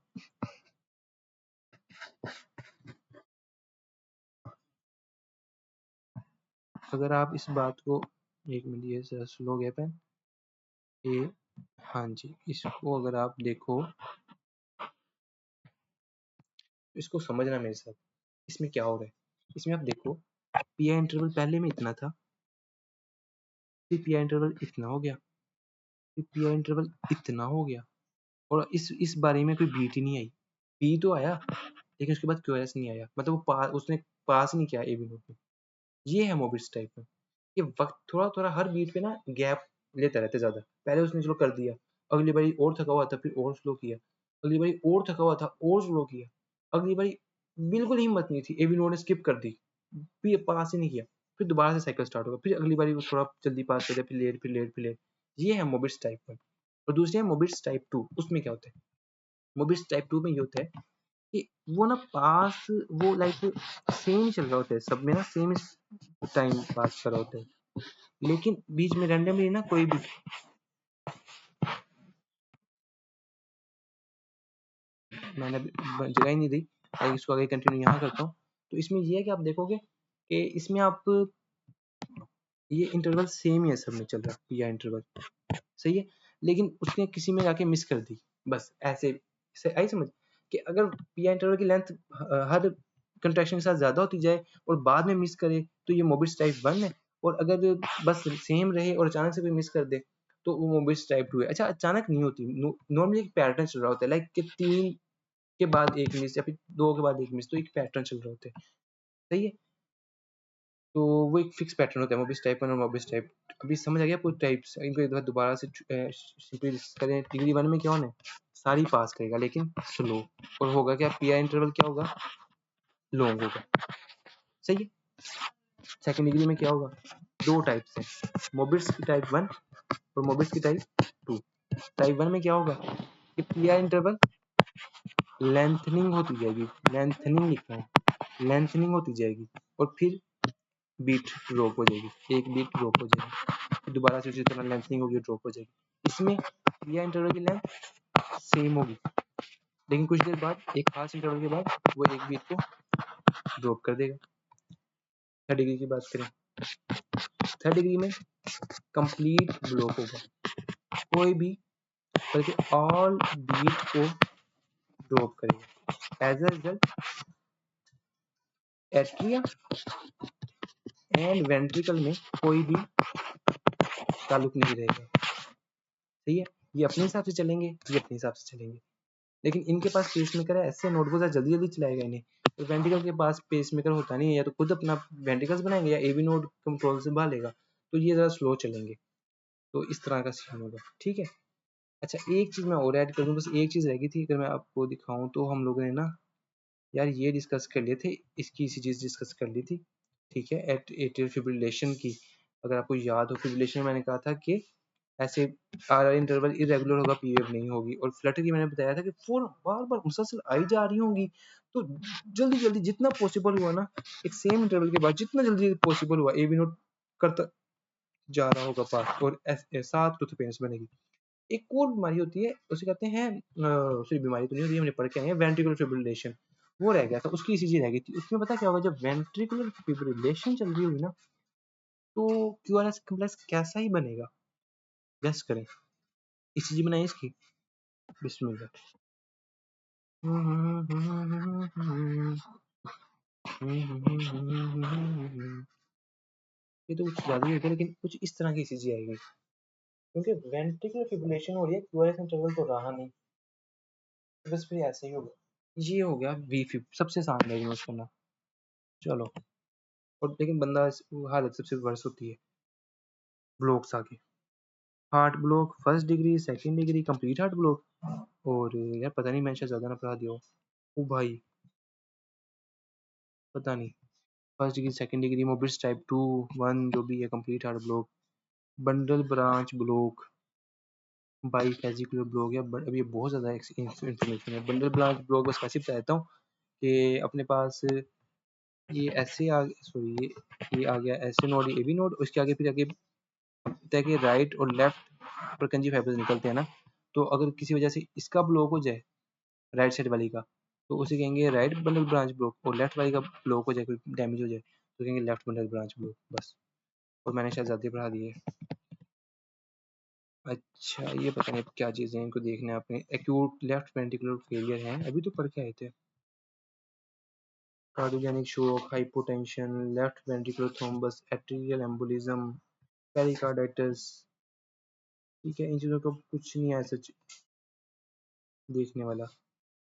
अगर आप इस बात को एक मिनट, ये जरा स्लो गया पेन ये, हाँ जी इसको अगर आप देखो, इसको समझना मेरे साथ, इसमें क्या हो रहा है। इसमें आप देखो पी आई इंटरवल पहले में इतना था, फिर पी आई इंटरवल इतना हो गया, फिर पी आई इंटरवल इतना हो गया, और इस बारे में कोई बीट ही नहीं आई। पी तो आया लेकिन उसके बाद क्यू एस नहीं आया, मतलब वो उसने पास नहीं किया ए बी नोट में। ये है मोबिट्स टाइप में, ये वक्त थोड़ा थोड़ा हर बीट पे ना गैप लेता रहता है ज्यादा। पहले उसने चलो कर दिया, अगली बारी और थका हुआ था फिर और स्लो किया, अगली बारी और थका हुआ था और स्लो किया, अगली बारी बिल्कुल हिम्मत नहीं थी ए बी नोट ने स्किप कर दी, फिर पास ही नहीं किया, फिर दोबारा से साइकिल स्टार्ट होगा, फिर अगली बारी वो थोड़ा जल्दी पास कर दिया, फिर लेट फिर लेट फिर लेट। ये है मोबिट्स टाइप 1। और दूसरे है मोबिट्स टाइप 2। उसमें क्या होता है, मोबिट्स टाइप 2 में ये होता है कि वो ना पास वो लाइक सेम चल रहा होता है सब में ना, सेम टाइम पास कर रहा होता है, लेकिन बीच में रैंडमली ना कोई भी मैंने अभी जगह ही नहीं दी, इसको आगे कंटिन्यू यहाँ करता हूँ। तो इसमें ये है कि आप देखोगे कि इसमें आप ये इंटरवल सेम ही है सब में चल रहा है, पी आई इंटरवल सही है, लेकिन उसने किसी में जाके मिस कर दी, बस ऐसे से आई समझ कि अगर पी आई इंटरवल की लेंथ हर कंट्रैक्शन के साथ ज्यादा होती जाए और बाद में मिस करे तो ये मोबिट्स टाइप 1 है, और अगर बस सेम रहे और अचानक से कोई मिस कर दे तो वो मोबिट्स टाइप 2 है। अच्छा अचानक नहीं होती, नॉर्मली एक पैटर्न चल रहा होता है, लाइक कि 3 के बाद एक मिस या फिर 2 के बाद एक मिस, तो एक पैटर्न चल रहा होता है सही है। तो वो एक फिक्स पैटर्न होता है मोबिस टाइप 1 और मोबिस टाइप। अभी समझ आ गया आपको टाइप्स, इनको एक बार दोबारा से सिंपली करें। डिग्री 1 में क्या होना है, सारी पास करेगा लेकिन स्लो, और होगा क्या पी आई इंटरवल क्या होगा, लॉन्ग होगा सही है। सेकंड डिग्री में क्या होगा, दो टाइप्स हैं, मोबिट्स की टाइप 1 और मोबिट्स की टाइप 2। टाइप 1 में क्या होगा कि पी आई इंटरवल लेंथनिंग होती जाएगी, लेंथनिंग लिखना है, लेंथनिंग होती जाएगी, और फिर बीट ड्रॉप हो जाएगी, एक बीट ड्रॉप हो जाएगी, फिर दोबारा से उसी तरह लेंथनिंग होगी ड्रॉप हो जाएगी। इसमें यह इंटरवल की लेंथ सेम होगी, लेकिन कुछ देर बाद एक खास इंटरवल के बाद वो एक बीट को ड्रॉप कर देगा। थर्ड डिग्री की बात करें, थर्ड डिग्री में कंप्लीट ब्लॉक होगा, कोई भी बल्कि ऑल बीट को ड्रॉप करेगा। As a result atria and ventricle में कोई भी ताल्लुक नहीं रहेगा सही है। ये अपने हिसाब से चलेंगे, ये अपने हिसाब से चलेंगे, लेकिन इनके पास पेस मेकर है, ऐसे नोट को जल्दी जल्दी चलाएगा इन्हें। तो वेंट्रिकल के पास पेस मेकर होता नहीं है, या तो खुद अपना वेंट्रिकल्स बनाएंगे या एवी नोड कंट्रोल से भालेगा, तो ये जरा स्लो चलेंगे। तो इस तरह का सीन होगा ठीक है। अच्छा एक चीज मैं और ऐड कर दूं, बस एक चीज रह गई थी, अगर मैं आपको दिखाऊं तो हम लोगों ने ना यार ये डिस्कस कर लिए थे, इसकी इसी चीज डिस्कस कर ली थी, ठीक है, एट्रियल फिब्रिलेशन की। अगर आपको याद हो, फिब्रिलेशन में मैंने कहा था कि ऐसे आर इंटरवल इरेगुलर होगा, पीरियड नहीं होगी। और फ्लटर की मैंने बताया था कि फोर बार बार मुसलसल आई जा रही होंगी, तो जल्दी जल्दी जितना पॉसिबल हुआ ना, एक सेम इंटरवल के बाद जितना जल्दी पॉसिबल हुआ ए बी नोट करता जा रहा होगा पास, और साथ टूथ पेन्स बनेगी। एक और बीमारी होती है, उसे कहते हैं सॉरी बीमारी तो नहीं होती, हमने पढ़ के आए हैं, वेंट्रिकुलर फिब्रिलेशन। वो रह गया था, उसकी ईसीजी रह गई थी। उसमें पता क्या होगा, जब वेंट्रिकुलर फिब्रिलेशन चल रही होगी ना, तो क्यूआरएस कम्प्लेक्स कैसा ही बनेगा, गेस करें। ईसीजी बनाइए इसकी, बिस्मिल्लाह। ये तो कुछ ज्यादा ही होगा, लेकिन कुछ इस तरह की ईसीजी आएगी, क्योंकि वेंट्रिकुलर फिब्रिलेशन हो रही है, क्यूआरएस इंटरवल तो रहा नहीं, बस फिर ऐसे ही होगा। ये हो गया वी फिब, सबसे आसान डायग्नोज करना। चलो, और लेकिन बंदा हालत सबसे वर्स होती है ब्लॉक्स आके। Heart block first degree, second degree, complete heart block, और यार पता नहीं, मैंने शायद ज्यादा ना पढ़ा दिया हो। ओ भाई, पता नहीं, first degree, second degree, Mobitz type 2, 1 जो भी है, complete heart block, bundle branch block, bifascicular block, या अब ये बहुत ज्यादा इंफॉर्मेशन है। बंडल ब्रांच ब्लॉक बस कैसे बता देता हूँ कि अपने पास ये ऐसे आ, सॉरी ये आ गया ऐसे नोड, ये भी नोड, उसके आगे फिर आगे होता है कि राइट और लेफ्ट प्रकंजी फाइबर्स निकलते हैं ना, तो अगर किसी वजह से इसका ब्लॉक हो जाए, राइट साइड वाली का, तो उसे कहेंगे राइट बंडल ब्रांच ब्लॉक, और लेफ्ट वाली का ब्लॉक हो जाए, कोई डैमेज हो जाए, तो कहेंगे लेफ्ट बंडल ब्रांच ब्लॉक, बस। और मैंने शायद ज़्यादा पढ़ा दिए। अच्छा, ये पता नहीं क्या चीज़ें हैं, इनको देखना है आपने। एक्यूट लेफ्ट वेंट्रिकुलर फेलियर है, अभी तो पढ़ के आए थे। Cardiogenic shock, hypotension, left ventricular thrombus, atrial embolism, pericarditis. ठीक है, इन चीज़ों का कुछ नहीं है सच देखने वाला।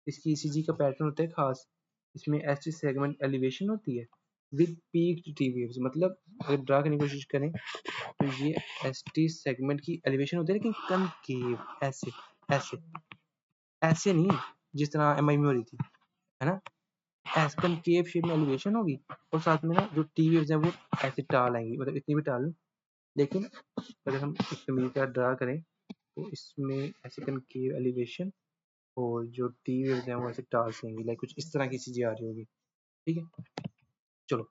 इसकी ईसीजी का पैटर्न होता है खास, इसमें एसटी सेगमेंट एलिवेशन होती है विद पीक्ड टी वेव्स। मतलब अगर ड्रा करने की कोशिश करें, तो ये एसटी सेगमेंट की एलिवेशन होती है, लेकिन कनकेव, ऐसे ऐसे ऐसे नहीं, जिस तरह एमआई में हो रही थी, है ना, ऐसे कनकेव शेप में एलिवेशन होगी, और साथ में ना जो टी वेव्स हैं वो ऐसे टाल आएंगी, मतलब इतनी भी टाल नहीं, लेकिन अगर हम एक का ड्रा करें, तो इसमें ऐसे कनकेव एलिवेशन, और जो टी वेव्स हैं वो ऐसे टाल से आएंगी, लाइक कुछ इस तरह की चीजें आ रही होगी। ठीक है, चलो।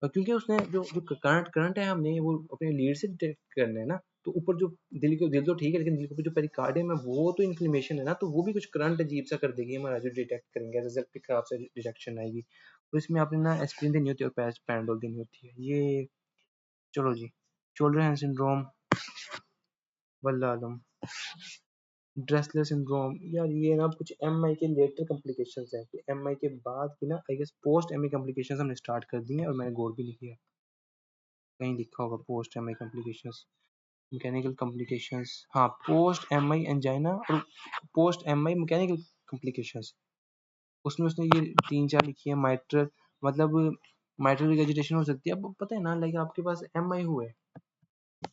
क्योंकि उसने जो जो करंट करंट है, हमने वो अपने लीड से डिटेक्ट करना है ना, तो ऊपर जो दिल तो ठीक है, लेकिन दिल के ऊपर जो पेरिकार्डियम है वो तो इन्फ्लेमेशन है ना, तो वो भी कुछ करंट अजीब सा कर देगी हमारा, जो डिटेक्ट करेंगे रिजल्ट खराब से डिटेक्शन आएगी। तो इसमें आपने ना एस्पिरिन देनी होती है और पैराडोल देनी होती है। ये चलो जी, शोल्डर हैंड सिंड्रोम, वल्लाह आलम, ड्रेसलर सिंड्रोम, यार ये ना कुछ एमआई के लेटर कॉम्प्लिकेशंस हैं, कि एमआई के बाद की ना I guess post MI complications हमने स्टार्ट कर दी हैं, और मैंने गौर भी नहीं किया, कहीं लिखा होगा post MI complications, mechanical complications, हाँ, पोस्ट एमआई एंजाइना और पोस्ट एमआई मैकेनिकल कॉम्प्लिकेशंस, उसमें उसने ये 3-4 लिखी है। माइट्रल, मतलब माइट्रल रिगर्जिटेशन हो सकती है। अब पता है ना, लाइक आपके पास एमआई हुआ है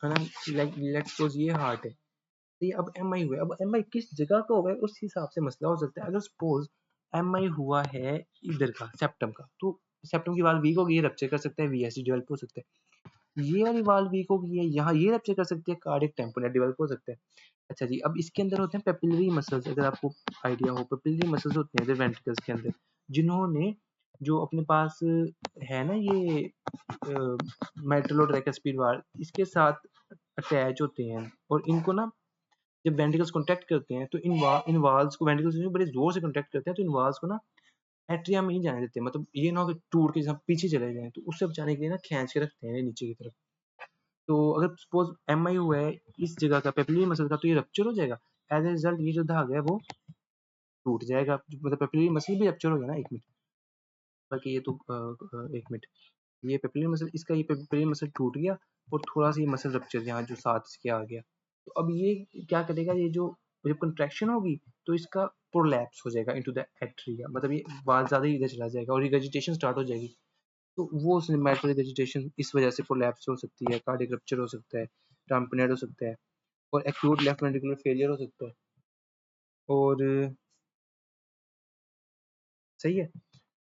ना, लाइक लेट्स सपोज ये हार्ट है, तो ये अब एम आई हुआ है, अब एम आई किस जगह का होगा उस हिसाब से मसला हो सकता है। अगर सपोज एम आई हुआ है इधर का, सेप्टम का, तो सेप्टम की वाल वीक होगी, ये रप्चर कर सकता है, वीएसडी डेवलप हो सकता है। ये वाली वाल वीक होगी है, यहाँ ये रप्चर कर सकती है, कार्डियक टेम्पोनेट डेवलप हो सकता है। अच्छा जी, अब इसके अंदर होते हैं पेपिलरी मसल्स, अगर आपको आइडिया हो, पेपिलरी मसल्स होते हैं इधर वेंट्रिकल्स के अंदर, जिन्होंने जो अपने पास है ना, ये मेटल और ट्रैकेस्पिड वाल इसके साथ अटैच होते हैं, और इनको ना जब वेंट्रिकल्स कॉन्टैक्ट करते हैं, तो इन वाल्स को, वेंट्रिकल्स बड़े जोर से कॉन्टैक्ट करते हैं, तो इन वाल्स को ना एट्रिया में नहीं जाने देते, मतलब ये ना हो कि टूट के जहाँ पीछे चले जाएं, तो उससे बचाने के लिए ना खींच के रखते हैं नीचे की तरफ। तो अगर सपोज एम आई हुआ है इस जगह का, पेपिलरी मसल का, तो ये रप्चर हो जाएगा। एज ए रिजल्ट ये जो धागा है वो टूट जाएगा, मतलब पेपिलरी मसल भी रप्चर हो गया ना, एक मिनट, बाकी ये तो एक मिनट, ये पेपिलरी मसल, इसका ये पेपिलरी मसल टूट गया, और थोड़ा सा ये मसल रप्चर यहाँ जो साथ इसके आ गया, तो अब ये क्या करेगा, ये जो जब कंट्रैक्शन होगी, तो इसका प्रोलैप्स हो जाएगा इनटू द एट्रिया, मतलब ये वाल ज्यादा ही इधर चला जाएगा, और रिगर्जिटेशन स्टार्ट हो जाएगी। तो वो सिनेमैटिक रिगर्जिटेशन इस वजह से प्रोलैप्स हो सकती है, कार्डियक रप्चर हो सकता है, ट्रांपोनेट हो सकता है, और एक्यूट लेफ्ट वेंट्रिकुलर फेलियर हो सकता है। और सही है,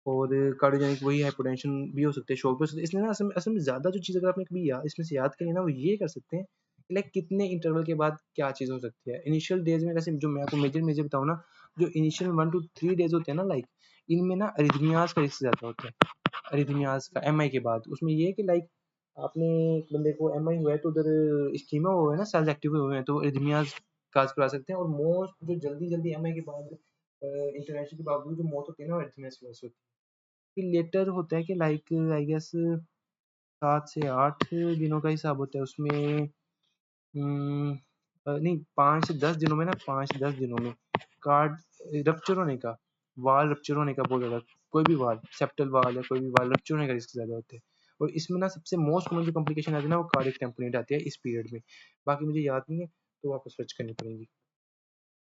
और कार्डियोजेनिक वही हाइपोटेंशन भी हो सकते हैं, शॉक भी हो सकते हैं। इसलिए ना असल में ज़्यादा जो चीज़ अगर आपने कभी इसमें से याद करी ना, वो ये कर सकते हैं कि लाइक कितने इंटरवल के बाद क्या चीज़ हो सकती है। इनिशियल डेज़ में वैसे जो मैं आपको मेजर मेजर बताऊँ ना, जो इनिशियल 1 टू 3 डेज़ होते हैं ना लाइक, इनमें ना अरिथमियाज़ का रिस्क ज़्यादा होता है। अरिथमियाज़ का एमआई के बाद, उसमें ये है कि लाइक आपने एक बंदे को एमआई हुआ है तो उधर इस्कीमा हुआ है ना, सेल्स एक्टिव हुए हैं, तो अरिथमियाज़ काज करा सकते हैं। और मोस्ट जो जल्दी-जल्दी एमआई के बाद इंटरवेंशन के बावजूद जो मौत होती है ना, वो अरिथमियाज़ की वजह से होती है। फिर लेटर होता है कि लाइक आई गेस 7 से 8 दिनों का हिसाब होता है उसमें। नहीं, 5 से 10 दिनों में ना, 5 से 10 दिनों में कार्ड रप्चर होने का, वाल रप्चर होने का बहुत ज़्यादा, कोई भी वाल, सेप्टल वाल या कोई भी वाल रप्चर होने का रिस्क ज़्यादा होता है। और इसमें ना सबसे मोस्ट कॉमन जो कॉम्प्लिकेशन आती है ना, वो कार्डियक टेम्पोनेट आती है इस पीरियड में। बाकी मुझे याद नहीं है, तो आपको सर्च करनी पड़ेगी।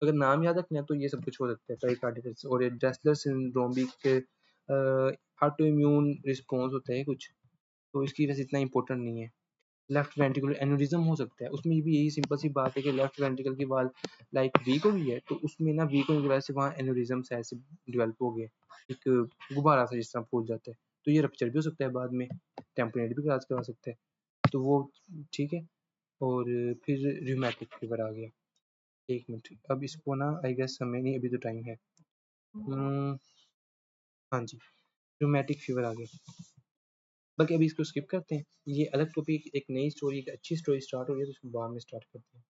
अगर नाम याद रखना है तो ये सब कुछ हो सकता है, पेरिकार्डिटिस। और ये ड्रेसलर सिंड्रोम भी ऑटो इम्यून रिस्पॉन्स होता है कुछ, तो इसकी वजह से इतना इंपॉर्टेंट नहीं है। लेफ्ट वेंट्रिकुलर एन्यूरिज्म हो सकता है, उसमें भी यही सिंपल सी बात है कि लेफ्ट वेंट्रिकल की वाल लाइक वीक हो गई है, तो उसमें ना वीक होने की वजह से वहाँ एन्यूरिज्म ऐसे डेवलप हो गया, एक गुब्बारा सा जिस तरह फूल जाता है, तो ये रप्चर भी हो सकता है बाद में, टेम्परेट भी इलाज करवा सकता है, तो वो ठीक है। और फिर रूमेटिक फीवर आ गया। एक मिनट, अब इसको ना आई गेस समय नहीं, अभी तो टाइम है। हाँ जी, रूमेटिक फीवर आ गया। बाकी अभी इसको स्किप करते हैं, ये अलग टॉपिक, एक नई स्टोरी, एक अच्छी स्टोरी स्टार्ट हो रही है, तो उसको बाद में स्टार्ट करते हैं।